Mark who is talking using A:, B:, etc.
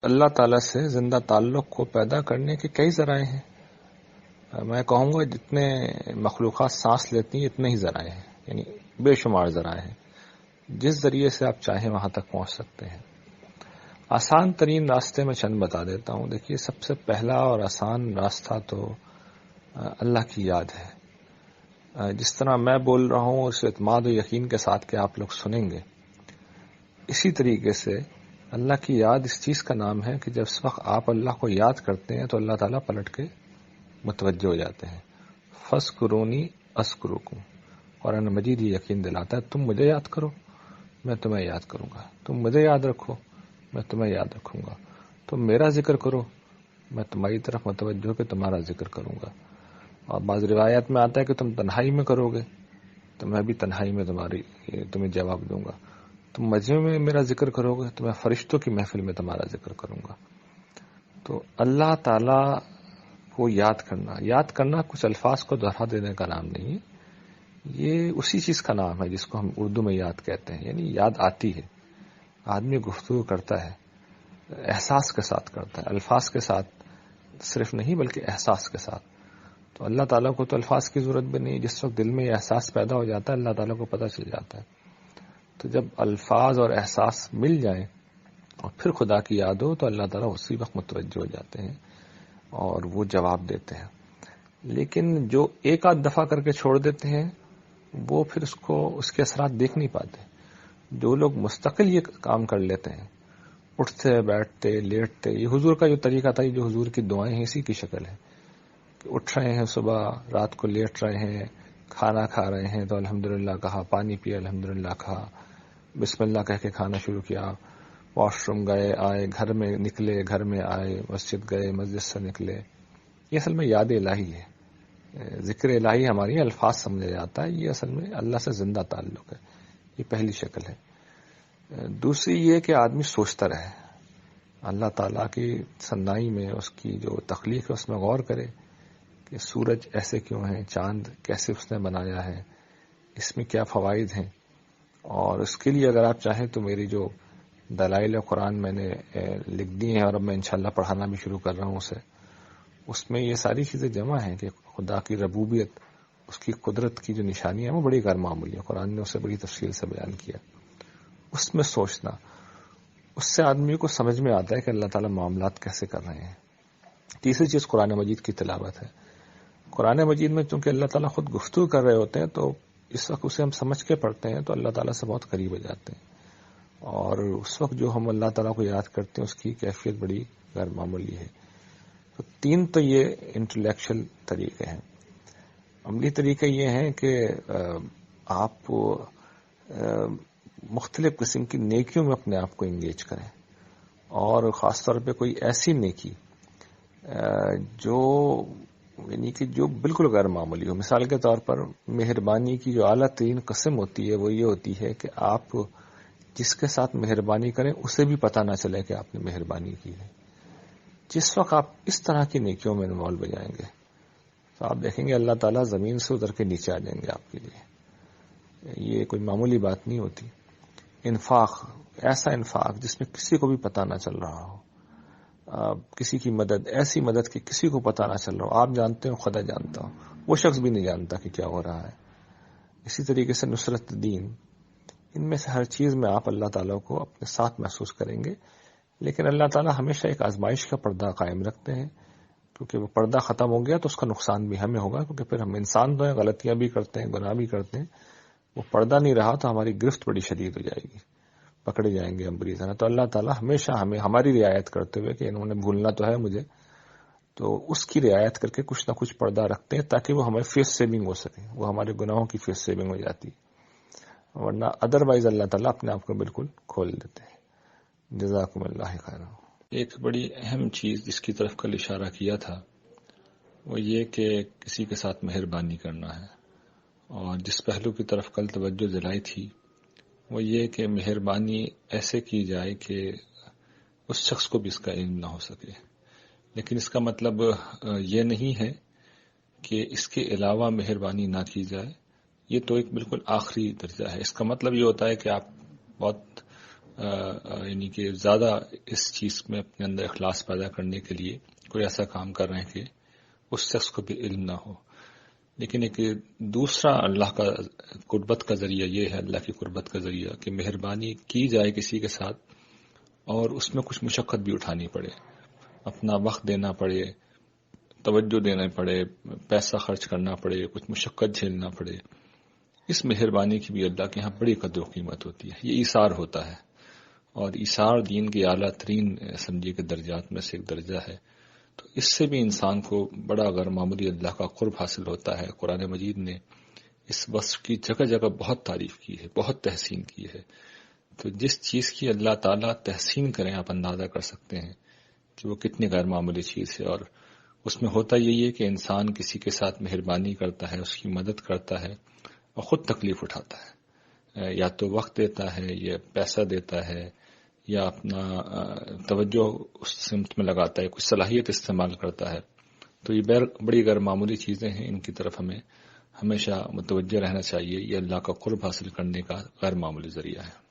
A: اللہ تعالیٰ سے زندہ تعلق کو پیدا کرنے کے کئی ذرائع ہیں. میں کہوں گا جتنے مخلوقات سانس لیتی ہیں اتنے ہی ذرائع ہیں، یعنی بے شمار ذرائع ہیں. جس ذریعے سے آپ چاہیں وہاں تک پہنچ سکتے ہیں. آسان ترین راستے میں چند بتا دیتا ہوں. دیکھیے، سب سے پہلا اور آسان راستہ تو اللہ کی یاد ہے. جس طرح میں بول رہا ہوں اس اعتماد و یقین کے ساتھ کہ آپ لوگ سنیں گے، اسی طریقے سے اللہ کی یاد اس چیز کا نام ہے کہ جب اس وقت آپ اللہ کو یاد کرتے ہیں تو اللہ تعالیٰ پلٹ کے متوجہ ہو جاتے ہیں. فَاذْكُرُونِی أَذْكُرْکُم. قرآن مجید یہ یقین دلاتا ہے تم مجھے یاد کرو میں تمہیں یاد کروں گا، تم مجھے یاد رکھو میں تمہیں یاد رکھوں گا، تم میرا ذکر کرو میں تمہاری طرف متوجہ ہو کے تمہارا ذکر کروں گا. اور بعض روایات میں آتا ہے کہ تم تنہائی میں کرو گے تو میں بھی تنہائی میں تمہیں جواب دوں گا. تم مجمع میں میرا ذکر کرو گے تو میں فرشتوں کی محفل میں تمہارا ذکر کروں گا. تو اللہ تعالیٰ کو یاد کرنا کچھ الفاظ کو دوہرا دینے کا نام نہیں ہے. یہ اسی چیز کا نام ہے جس کو ہم اردو میں یاد کہتے ہیں. یعنی یاد آتی ہے، آدمی گفتگو کرتا ہے، احساس کے ساتھ کرتا ہے، الفاظ کے ساتھ صرف نہیں بلکہ احساس کے ساتھ. تو اللہ تعالیٰ کو تو الفاظ کی ضرورت بھی نہیں. جس وقت دل میں یہ احساس پیدا ہو جاتا ہے اللہ تعالیٰ کو پتہ چل جاتا ہے. تو جب الفاظ اور احساس مل جائیں اور پھر خدا کی یاد ہو تو اللہ تعالیٰ اسی وقت متوجہ ہو جاتے ہیں اور وہ جواب دیتے ہیں. لیکن جو ایک آدھ دفعہ کر کے چھوڑ دیتے ہیں وہ پھر اس کے اثرات دیکھ نہیں پاتے. جو لوگ مستقل یہ کام کر لیتے ہیں، اٹھتے بیٹھتے لیٹتے، یہ حضور کا جو طریقہ تھا، یہ جو حضور کی دعائیں ہیں اسی کی شکل ہے کہ اٹھ رہے ہیں صبح، رات کو لیٹ رہے ہیں، کھانا کھا رہے ہیں تو الحمدللہ کہا، پانی پیا الحمدللہ کہا، بسم اللہ کہہ کے کھانا شروع کیا، واش روم گئے آئے، گھر میں نکلے گھر میں آئے، مسجد گئے مسجد سے نکلے. یہ اصل میں یاد الہی ہے، ذکر الہی ہماری الفاظ سمجھا جاتا ہے. یہ اصل میں اللہ سے زندہ تعلق ہے. یہ پہلی شکل ہے. دوسری یہ کہ آدمی سوچتا رہے، اللہ تعالیٰ کی صنائی میں، اس کی جو تخلیق ہے اس میں غور کرے کہ سورج ایسے کیوں ہیں، چاند کیسے اس نے بنایا ہے، اس میں کیا فوائد ہیں. اور اس کے لیے اگر آپ چاہیں تو میری جو دلائل قرآن میں نے لکھ دی ہیں اور اب میں انشاءاللہ پڑھانا بھی شروع کر رہا ہوں اس میں یہ ساری چیزیں جمع ہیں کہ خدا کی ربوبیت، اس کی قدرت کی جو نشانیاں ہیں وہ بڑی غیر معمولی ہیں. قرآن نے اسے بڑی تفصیل سے بیان کیا. اس میں سوچنا، اس سے آدمی کو سمجھ میں آتا ہے کہ اللہ تعالیٰ معاملات کیسے کر رہے ہیں. تیسری چیز قرآن مجید کی تلاوت ہے. قرآن مجید میں چونکہ اللہ تعالیٰ خود گفتگو کر رہے ہوتے ہیں تو اس وقت اسے ہم سمجھ کے پڑھتے ہیں تو اللہ تعالیٰ سے بہت قریب ہو جاتے ہیں. اور اس وقت جو ہم اللہ تعالیٰ کو یاد کرتے ہیں اس کی کیفیت بڑی غیر معمولی ہے. تو تین تو یہ انٹلیکچل طریقے ہیں. عملی طریقے یہ ہیں کہ آپ مختلف قسم کی نیکیوں میں اپنے آپ کو انگیج کریں، اور خاص طور پہ کوئی ایسی نیکی جو بالکل غیر معمولی ہو. مثال کے طور پر مہربانی کی جو اعلیٰ ترین قسم ہوتی ہے وہ یہ ہوتی ہے کہ آپ جس کے ساتھ مہربانی کریں اسے بھی پتہ نہ چلے کہ آپ نے مہربانی کی ہے. جس وقت آپ اس طرح کی نیکیوں میں انوالو ہو جائیں گے تو آپ دیکھیں گے اللہ تعالیٰ زمین سے اتر کے نیچے آ جائیں گے آپ کے لیے. یہ کوئی معمولی بات نہیں ہوتی. انفاق، ایسا انفاق جس میں کسی کو بھی پتہ نہ چل رہا ہو، کسی کی مدد، ایسی مدد کہ کسی کو پتہ نہ چل رہا ہو، آپ جانتے ہو خدا جانتا ہو، وہ شخص بھی نہیں جانتا کہ کیا ہو رہا ہے. اسی طریقے سے نصرت دین، ان میں سے ہر چیز میں آپ اللہ تعالیٰ کو اپنے ساتھ محسوس کریں گے. لیکن اللہ تعالیٰ ہمیشہ ایک آزمائش کا پردہ قائم رکھتے ہیں، کیونکہ وہ پردہ ختم ہو گیا تو اس کا نقصان بھی ہمیں ہوگا، کیونکہ پھر ہم انسان تو ہیں، غلطیاں بھی کرتے ہیں، گناہ بھی کرتے ہیں. وہ پردہ نہیں رہا تو ہماری گرفت بڑی شدید ہو جائے گی، پکڑے جائیں گے ہم بری طرح. تو اللہ تعالیٰ ہمیشہ ہمیں ہماری رعایت کرتے ہوئے کہ انہوں نے بھولنا تو ہے مجھے، تو اس کی رعایت کر کے کچھ نہ کچھ پردہ رکھتے ہیں تاکہ وہ ہمیں فیس سیونگ ہو سکے، وہ ہمارے گناہوں کی فیس سیونگ ہو جاتی، ورنہ ادروائز اللہ تعالیٰ اپنے آپ کو بالکل کھول دیتے ہیں. جزاکم اللہ خیر. ایک بڑی اہم چیز جس کی طرف کل اشارہ کیا تھا وہ یہ کہ کسی کے ساتھ مہربانی کرنا ہے، اور جس پہلو کی طرف کل توجہ دلائی تھی وہ یہ کہ مہربانی ایسے کی جائے کہ اس شخص کو بھی اس کا علم نہ ہو سکے. لیکن اس کا مطلب یہ نہیں ہے کہ اس کے علاوہ مہربانی نہ کی جائے. یہ تو ایک بالکل آخری درجہ ہے. اس کا مطلب یہ ہوتا ہے کہ آپ بہت یعنی کہ زیادہ اس چیز میں اپنے اندر اخلاص پیدا کرنے کے لیے کوئی ایسا کام کر رہے ہیں کہ اس شخص کو بھی علم نہ ہو. لیکن ایک دوسرا اللہ کا قربت کا ذریعہ یہ ہے، اللہ کی قربت کا ذریعہ کہ مہربانی کی جائے کسی کے ساتھ اور اس میں کچھ مشقت بھی اٹھانی پڑے، اپنا وقت دینا پڑے، توجہ دینا پڑے، پیسہ خرچ کرنا پڑے، کچھ مشقت جھیلنا پڑے. اس مہربانی کی بھی اللہ کے ہاں بڑی قدر و قیمت ہوتی ہے. یہ ایثار ہوتا ہے، اور ایثار دین کے اعلیٰ ترین سمجھے کے درجات میں سے ایک درجہ ہے. تو اس سے بھی انسان کو بڑا غیر معمولی اللہ کا قرب حاصل ہوتا ہے. قرآن مجید نے اس وصف کی جگہ جگہ بہت تعریف کی ہے، بہت تحسین کی ہے. تو جس چیز کی اللہ تعالیٰ تحسین کریں آپ اندازہ کر سکتے ہیں کہ وہ کتنی غیر معمولی چیز ہے. اور اس میں ہوتا یہی ہے کہ انسان کسی کے ساتھ مہربانی کرتا ہے، اس کی مدد کرتا ہے اور خود تکلیف اٹھاتا ہے، یا تو وقت دیتا ہے یا پیسہ دیتا ہے یا اپنا توجہ اس سمت میں لگاتا ہے، کچھ صلاحیت استعمال کرتا ہے. تو یہ بڑی غیر معمولی چیزیں ہیں، ان کی طرف ہمیں ہمیشہ متوجہ رہنا چاہیے. یہ اللہ کا قرب حاصل کرنے کا غیر معمولی ذریعہ ہے.